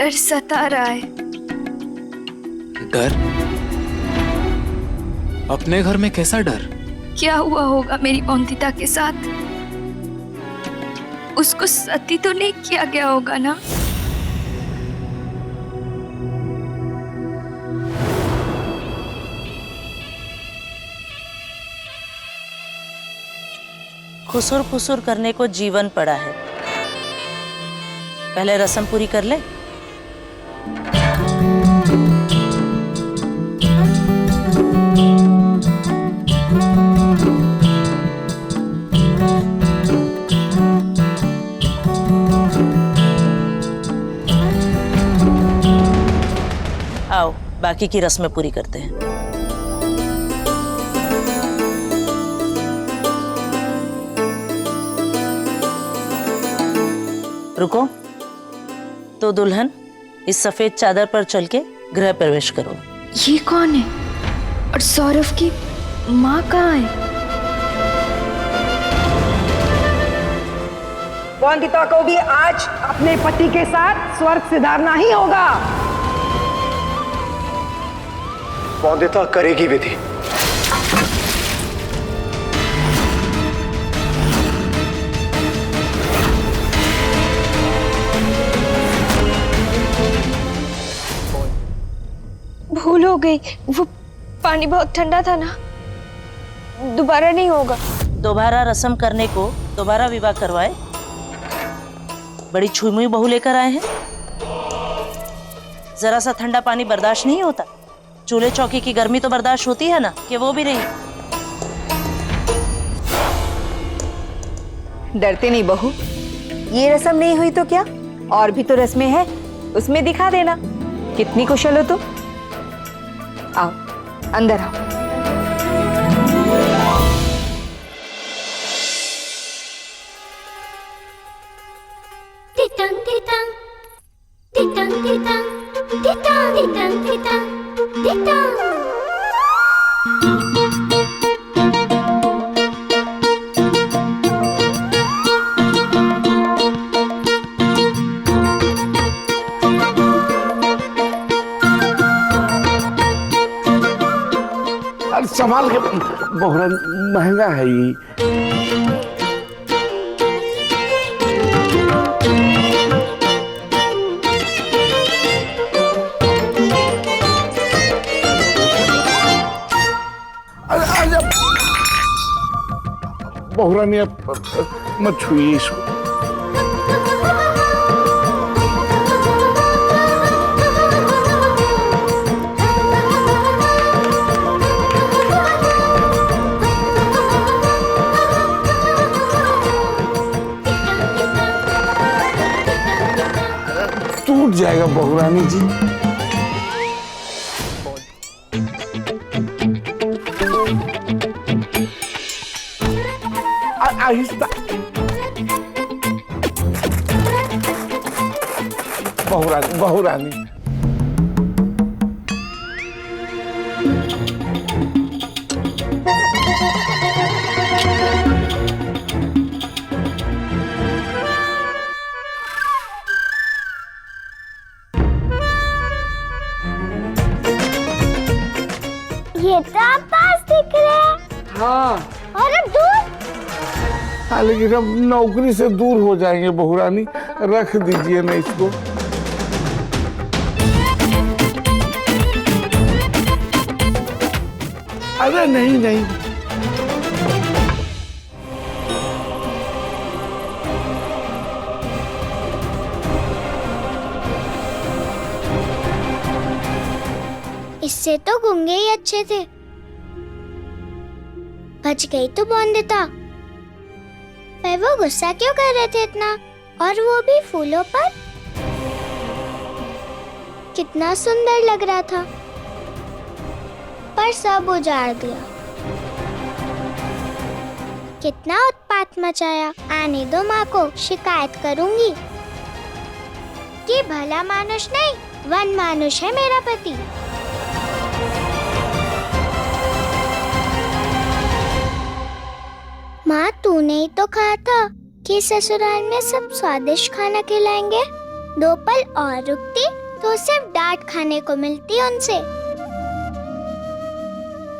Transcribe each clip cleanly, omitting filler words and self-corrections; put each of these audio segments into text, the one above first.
डर सता रहा है। डर? अपने घर में कैसा डर? क्या हुआ होगा मेरी औंदिता के साथ? उसको सती तो नहीं किया गया होगा ना? खुसुर फुसुर करने को जीवन पड़ा है, पहले रस्म पूरी कर ले। आओ बाकी की रस्में पूरी करते हैं। रुको, तो दुल्हन इस सफेद चादर पर चल के गृह प्रवेश करो। ये कौन है? और सौरभ की माँ कहाँ है? औंदिता को भी आज अपने पति के साथ स्वर्ग सिधारना ही होगा। औंदिता करेगी विधि। भूल हो गई, वो पानी बहुत ठंडा था ना, दोबारा नहीं होगा। दोबारा रस्म करने को दोबारा विवाह करवाए? बड़ी छुई बहू लेकर आए हैं। जरा सा ठंडा पानी बर्दाश्त नहीं होता? चूल्हे चौकी की गर्मी तो बर्दाश्त होती है ना, कि वो भी नहीं? डरते नहीं बहू, ये रस्म नहीं हुई तो क्या, और भी तो रस्में हैं, उसमें दिखा देना कितनी कुशल हो तुम। आओ अंदर आओ। तितंग तितंग तितंग तितंग तितंग तितंग तितंग तितंग। संभाल के बहुरा, महंगा है ये। बहुरा ने मत छुइए इसको। टूट जाएगा बहुरानी जी। आहिस्ता। बहुरानी बहुरानी ये तो आप पास दिख रहे हैं। हाँ और अब दूर। हाँ, लेकिन अब नौकरी से दूर हो जाएंगे बहुरानी, रख दीजिए ना इसको। अरे नहीं नहीं, इससे तो गुंगे ही अच्छे थे। बच गई तो औंदिता। पर वो गुस्सा क्यों कर रहे थे इतना, और वो भी फूलों पर? कितना सुंदर लग रहा था, पर सब उजाड़ दिया। कितना उत्पात मचाया। आने दो माँ को, शिकायत करूंगी कि भला मानुष नहीं, वन मानुष है मेरा पति। माँ तूने ही तो कहा था कि ससुराल में सब स्वादिष्ट खाना खिलाएंगे। 2 पल और रुकती तो सिर्फ डांट खाने को मिलती उनसे।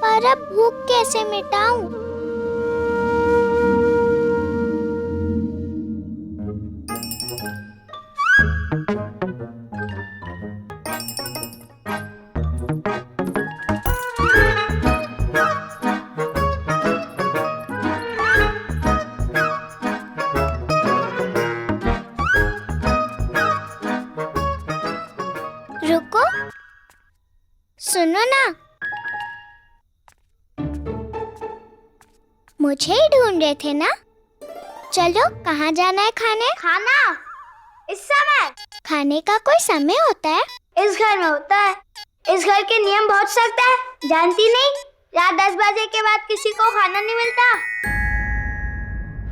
पर अब भूख कैसे मिटाऊं? रुको, सुनो ना, मुझे ही ढूंढ रहे थे ना? चलो, कहाँ जाना है खाने? खाना इस समय? खाने का कोई समय होता है? इस घर में होता है। इस घर के नियम बहुत सख्त है, जानती नहीं? रात 10 बजे के बाद किसी को खाना नहीं मिलता।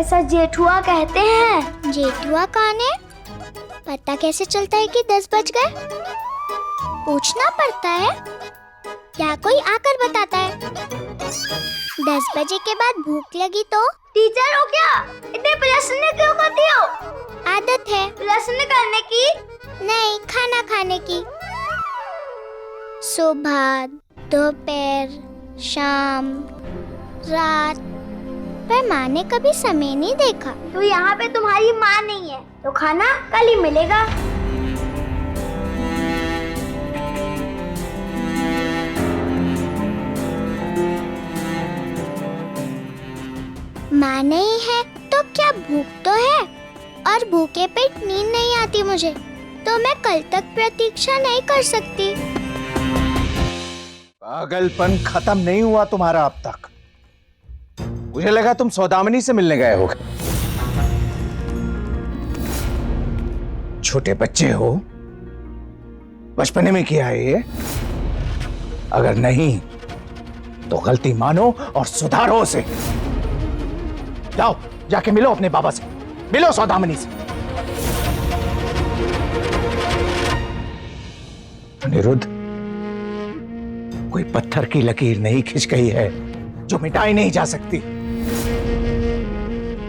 ऐसा जेठुआ कहते हैं। जेठुआ कौन है? पता कैसे चलता है कि 10 बज गए? पूछना पड़ता है या कोई आकर बताता है? 10 बजे के बाद भूख लगी तो? टीचर हो क्या? इतने प्रश्न क्यों करती हो? आदत है। प्रश्न करने की नहीं, खाना खाने की। सुबह, दोपहर, शाम, रात, पर माँ ने कभी समय नहीं देखा। तो यहाँ पे तुम्हारी माँ नहीं है तो खाना कल ही मिलेगा। माँ नहीं है तो क्या भूख तो है, और भूखे पेट नींद नहीं आती मुझे, तो मैं कल तक प्रतीक्षा नहीं कर सकती। पागलपन खत्म नहीं हुआ तुम्हारा अब तक। मुझे लगा तुम सौदामिनी से मिलने गए हो। छोटे बच्चे हो, बचपने में किया है ये। अगर नहीं तो गलती मानो और सुधारो उसे। जाओ, जाके मिलो अपने बाबा से, मिलो सौदामिनी से। अनिरुद्ध, कोई पत्थर की लकीर नहीं खिंच गई है जो मिटाई नहीं जा सकती।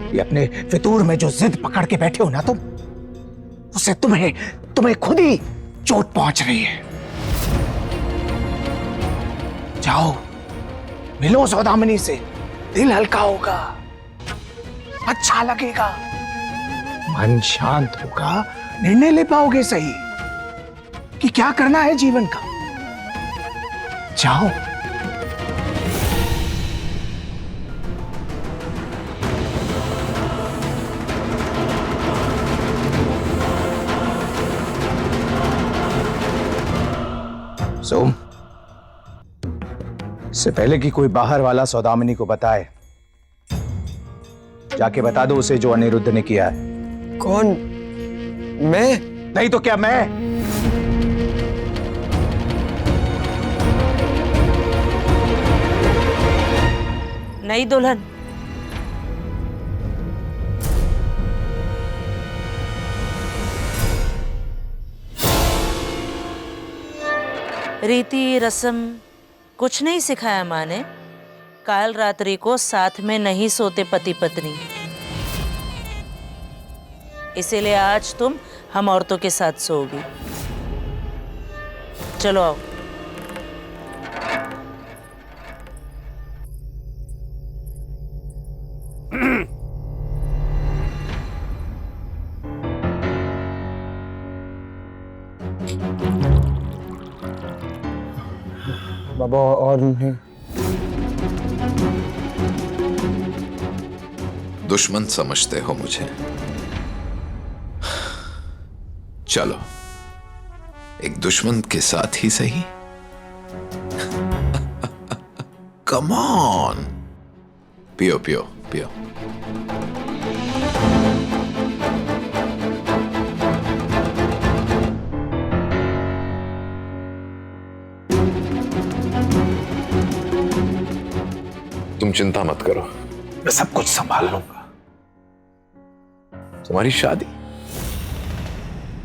ये अपने फितूर में जो जिद पकड़ के बैठे हो ना तुम, उससे तुम्हें खुद ही चोट पहुंच रही है। जाओ, मिलो सौदामिनी से, दिल हल्का होगा, अच्छा लगेगा, मन शांत होगा, निर्णय ले पाओगे सही कि क्या करना है जीवन का। जाओ। सोम, इससे पहले कि कोई बाहर वाला सौदामिनी को बताए, जाके बता दो उसे जो अनिरुद्ध ने किया है। कौन? मैं? नहीं तो क्या मैं? नहीं दुल्हन, रीति रस्म कुछ नहीं सिखाया माँ ने। काल रात्रि को साथ में नहीं सोते पति पत्नी, इसीलिए आज तुम हम औरतों के साथ सोओगी। चलो आओ। बाबा और नहीं। दुश्मन समझते हो मुझे? चलो, एक दुश्मन के साथ ही सही। कम ऑन, पियो पियो पियो। तुम चिंता मत करो, मैं सब कुछ संभाल लूंगा। तुम्हारी शादी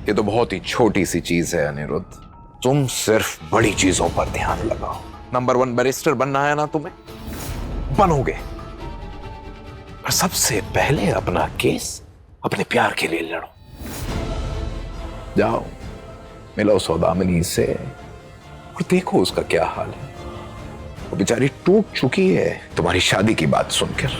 ये तो बहुत ही छोटी सी चीज है अनिरुद्ध। तुम सिर्फ बड़ी चीजों पर ध्यान लगाओ। नंबर 1 बैरिस्टर बनना है ना तुम्हें, बनोगे। पर सबसे पहले अपना केस अपने प्यार के लिए लड़ो। जाओ मिलो सौदामिनी से और देखो उसका क्या हाल है। वो बेचारी टूट चुकी है तुम्हारी शादी की बात सुनकर।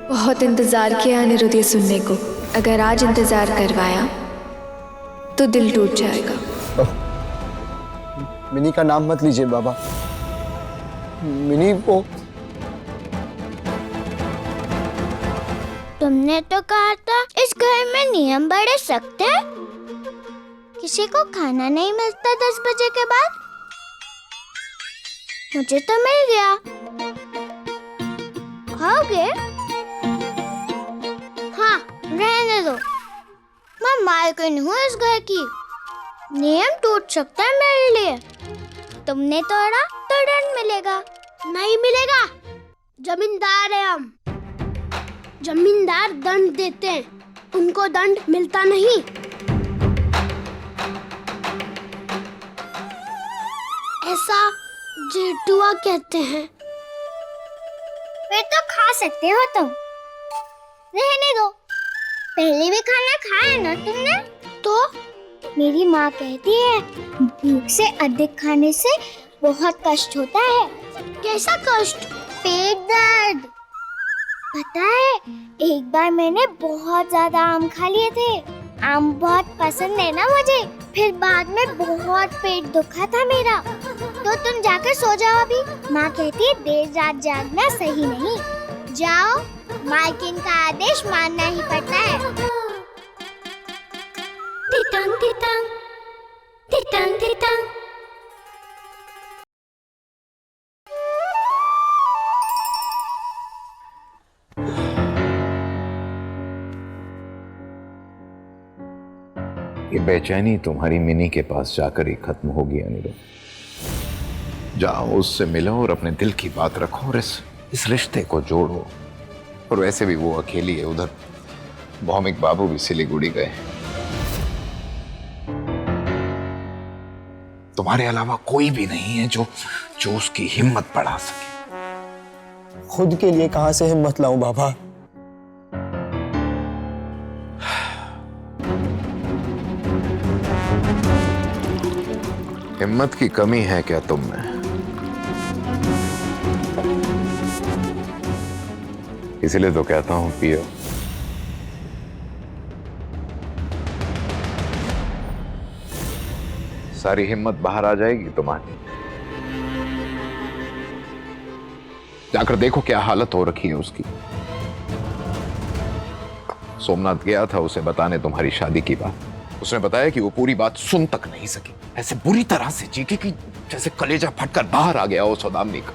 बहुत इंतजार किया अनिरुद्ध ये सुनने को। अगर आज इंतजार करवाया तो दिल टूट जाएगा। मिनी का नाम मत लीजिए बाबा। मिनी वो तुमने तो कहा था इस घर में नियम बड़े सख्त हैं। किसी को खाना नहीं मिलता 10 बजे के बाद। मुझे तो मिल गया। खाओगे? हाँ, रहने दो। मैं मालकिन हूँ इस घर की। नियम टूट सकता है मेरे लिए। तुमने तोड़ा तो दंड मिलेगा। नहीं मिलेगा। जमींदार है हम। जमींदार दंड देते हैं, उनको दंड मिलता नहीं। ऐसा जेठुआ कहते हैं। फिर तो खा सकते हो तुम। रहने दो। पहले भी खाना खाया ना तुमने? तो मेरी माँ कहती है भूख से अधिक खाने से बहुत कष्ट होता है। कैसा कष्ट? पेट दर्द। पता है, एक बार मैंने बहुत ज्यादा आम खा लिए थे। आम बहुत पसंद है ना मुझे। फिर बाद में बहुत पेट दुखा था मेरा। तो तुम जाकर सो जाओ अभी। माँ कहती है देर रात जागना सही नहीं। जाओ, मालकिन का आदेश मानना ही पड़ता है। तितंग तितंग तितंग तितंग। ये बेचैनी तुम्हारी मिनी के पास जाकर ही खत्म होगी अनिरुद्ध। जाओ उससे मिलो और अपने दिल की बात रखो और इस रिश्ते को जोड़ो। और वैसे भी वो अकेली है, उधर भौमिक बाबू भी सिलीगुड़ी गए। तुम्हारे अलावा कोई भी नहीं है जो उसकी हिम्मत बढ़ा सके। खुद के लिए कहां से हिम्मत लाऊं बाबा। हिम्मत की कमी है क्या तुम में? इसीलिए तो कहता हूं पियो। सारी हिम्मत बाहर आ जाएगी तुम्हारी। जाकर देखो क्या हालत हो रखी है उसकी। सोमनाथ गया था उसे बताने तुम्हारी शादी की बात। उसने बताया कि वो पूरी बात सुन तक नहीं सकी। ऐसे बुरी तरह से चीखी कि जैसे कलेजा फटकर बाहर आ गया हो सौदामिनी का।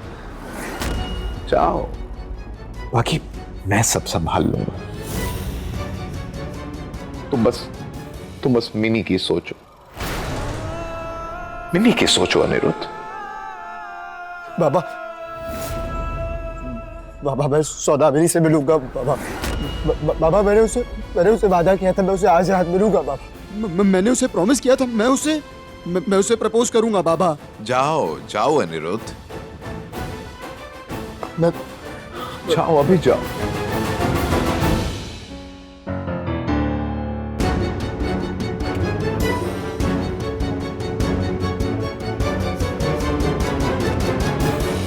जाओ, बाकी मैं सब संभाल लूंगा। तुम बस मिनी की सोचो। मिनी की सोचो अनिरुद्ध। बाबा बाबा मैं सौदामिनी से मिलूंगा बाबा। बाबा मैंने उसे वादा किया था, मैं उसे आज रात मिलूंगा बाबा। मैंने उसे प्रॉमिस किया था, मैं उसे प्रपोज करूंगा बाबा। जाओ अनिरुद्ध, मैं जाओ अभी जाओ।